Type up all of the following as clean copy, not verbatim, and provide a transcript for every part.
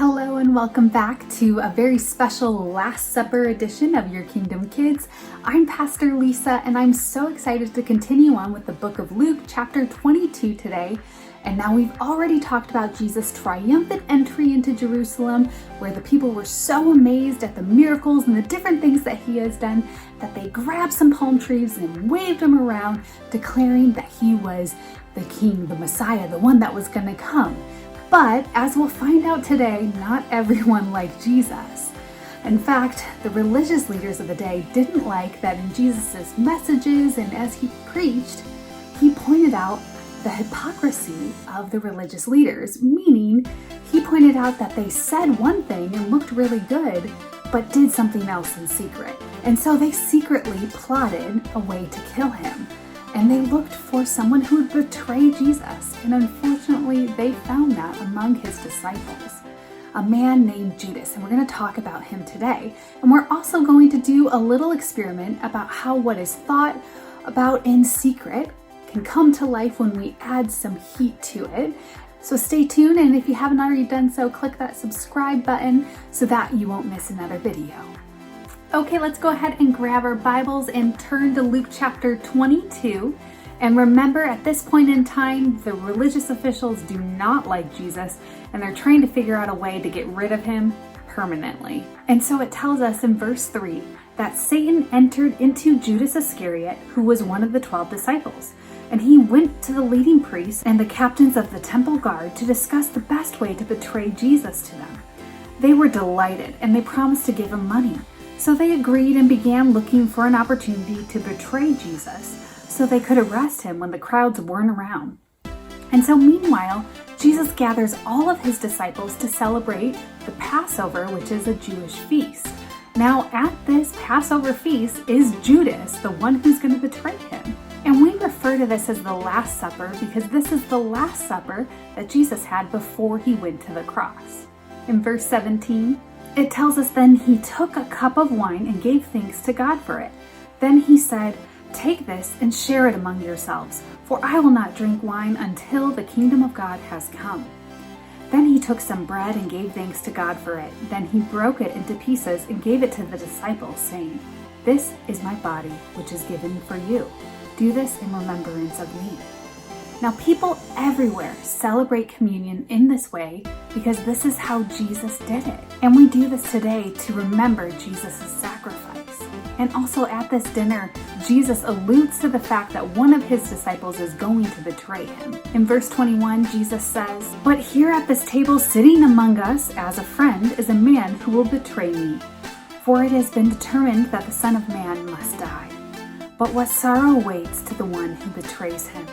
Hello and welcome back to a very special Last Supper edition of Your Kingdom Kids. I'm Pastor Lisa and I'm so excited to continue on with the book of Luke chapter 22 today. And now we've already talked about Jesus' triumphant entry into Jerusalem, where the people were so amazed at the miracles and the different things that he has done that they grabbed some palm trees and waved them around, declaring that he was the King, the Messiah, the one that was going to come. But as we'll find out today, not everyone liked Jesus. In fact, the religious leaders of the day didn't like that in Jesus' messages and as he preached, he pointed out the hypocrisy of the religious leaders, meaning he pointed out that they said one thing and looked really good, but did something else in secret. And so they secretly plotted a way to kill him. And they looked for someone who would betray Jesus. And unfortunately, they found that among his disciples, a man named Judas. And we're going to talk about him today. And we're also going to do a little experiment about how what is thought about in secret can come to life when we add some heat to it. So stay tuned. And if you haven't already done so, click that subscribe button so that you won't miss another video. Okay, let's go ahead and grab our Bibles and turn to Luke chapter 22. And remember, at this point in time, the religious officials do not like Jesus, and they're trying to figure out a way to get rid of him permanently. And so it tells us in verse 3 that Satan entered into Judas Iscariot, who was one of the 12 disciples. And he went to the leading priests and the captains of the temple guard to discuss the best way to betray Jesus to them. They were delighted, and they promised to give him money. So they agreed and began looking for an opportunity to betray Jesus so they could arrest him when the crowds weren't around. And so meanwhile, Jesus gathers all of his disciples to celebrate the Passover, which is a Jewish feast. Now at this Passover feast is Judas, the one who's going to betray him. And we refer to this as the Last Supper because this is the Last Supper that Jesus had before he went to the cross. In verse 17, it tells us, then he took a cup of wine and gave thanks to God for it. Then he said, take this and share it among yourselves, for I will not drink wine until the kingdom of God has come. Then he took some bread and gave thanks to God for it. Then he broke it into pieces and gave it to the disciples, saying, this is my body, which is given for you. Do this in remembrance of me. Now, people everywhere celebrate communion in this way because this is how Jesus did it. And we do this today to remember Jesus' sacrifice. And also at this dinner, Jesus alludes to the fact that one of his disciples is going to betray him. In verse 21, Jesus says, but here at this table sitting among us as a friend is a man who will betray me. For it has been determined that the Son of Man must die. But what sorrow awaits to the one who betrays him.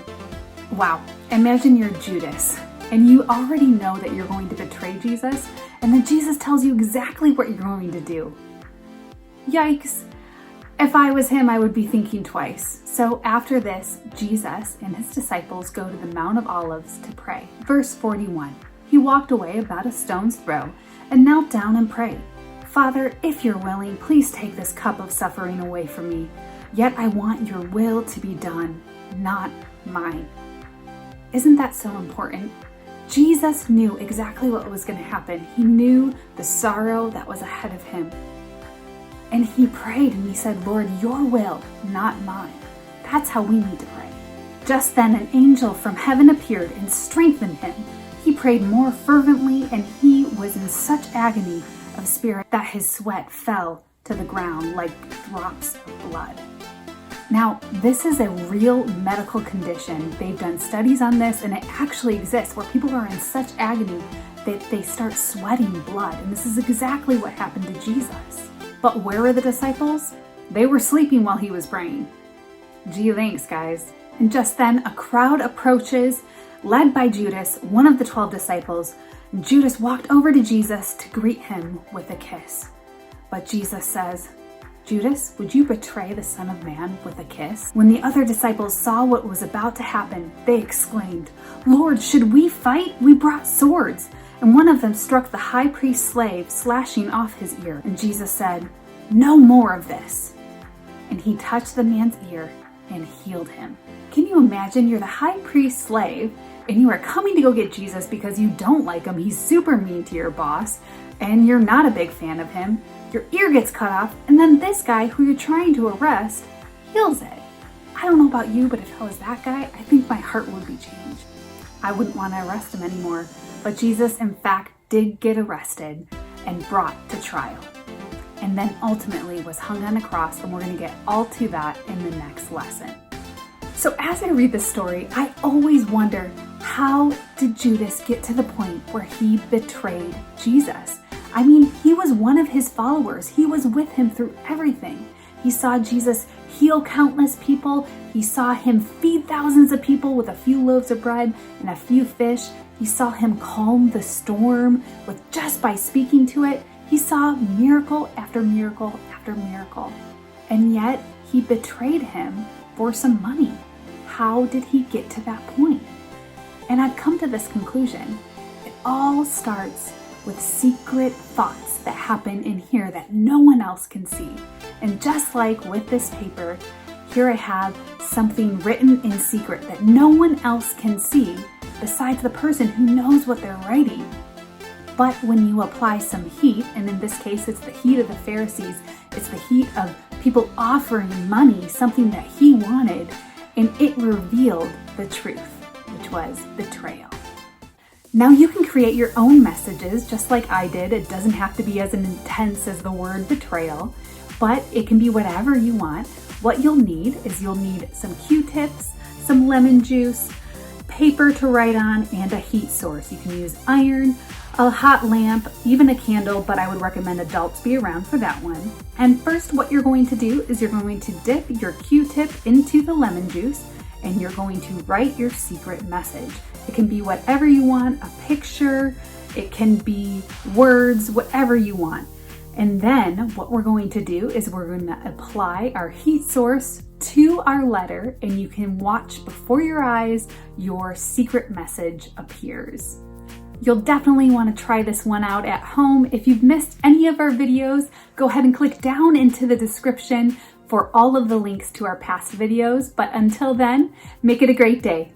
Wow, imagine you're Judas and you already know that you're going to betray Jesus, and then Jesus tells you exactly what you're going to do. Yikes. If I was him, I would be thinking twice. So after this, Jesus and his disciples go to the Mount of Olives to pray. Verse 41, he walked away about a stone's throw and knelt down and prayed. Father, if you're willing, please take this cup of suffering away from me. Yet I want your will to be done, not mine. Isn't that so important? Jesus knew exactly what was going to happen. He knew the sorrow that was ahead of him. And he prayed and he said, Lord, your will, not mine. That's how we need to pray. Just then an angel from heaven appeared and strengthened him. He prayed more fervently and he was in such agony of spirit that his sweat fell to the ground like drops of blood. Now, this is a real medical condition. They've done studies on this, and it actually exists where people are in such agony that they start sweating blood. And this is exactly what happened to Jesus. But where were the disciples? They were sleeping while he was praying. Gee, thanks, guys. And just then, a crowd approaches, led by Judas, one of the 12 disciples. Judas walked over to Jesus to greet him with a kiss. But Jesus says, Judas, would you betray the Son of Man with a kiss? When the other disciples saw what was about to happen, they exclaimed, Lord, should we fight? We brought swords. And one of them struck the high priest's slave, slashing off his ear. And Jesus said, no more of this. And he touched the man's ear and healed him. Can you imagine you're the high priest's slave and you are coming to go get Jesus because you don't like him, he's super mean to your boss, and you're not a big fan of him, your ear gets cut off, and then this guy who you're trying to arrest heals it. I don't know about you, but if I was that guy, I think my heart would be changed. I wouldn't want to arrest him anymore. But Jesus, in fact, did get arrested and brought to trial, and then ultimately was hung on a cross, and we're going to get all to that in the next lesson. So as I read this story, I always wonder, how did Judas get to the point where he betrayed Jesus? I mean, he was one of his followers. He was with him through everything. He saw Jesus heal countless people. He saw him feed thousands of people with a few loaves of bread and a few fish. He saw him calm the storm with just by speaking to it. He saw miracle after miracle after miracle. And yet he betrayed him for some money. How did he get to that point? And I've come to this conclusion. It all starts with secret thoughts that happen in here that no one else can see. And just like with this paper, here I have something written in secret that no one else can see besides the person who knows what they're writing. But when you apply some heat, and in this case it's the heat of the Pharisees, it's the heat of people offering money, something that he wanted, and it revealed the truth, which was betrayal. Now you can create your own messages just like I did. It doesn't have to be as intense as the word betrayal, but it can be whatever you want. What you'll need is you'll need some Q-tips, some lemon juice, paper to write on, and a heat source. You can use iron, a hot lamp, even a candle, but I would recommend adults be around for that one. And first what you're going to do is you're going to dip your Q-tip into the lemon juice, and you're going to write your secret message. It can be whatever you want, a picture, it can be words, whatever you want. And then what we're going to do is we're going to apply our heat source to our letter, and you can watch before your eyes your secret message appears. You'll definitely want to try this one out at home. If you've missed any of our videos, go ahead and click down into the description for all of the links to our past videos. But until then, make it a great day.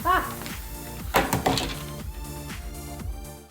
Bye.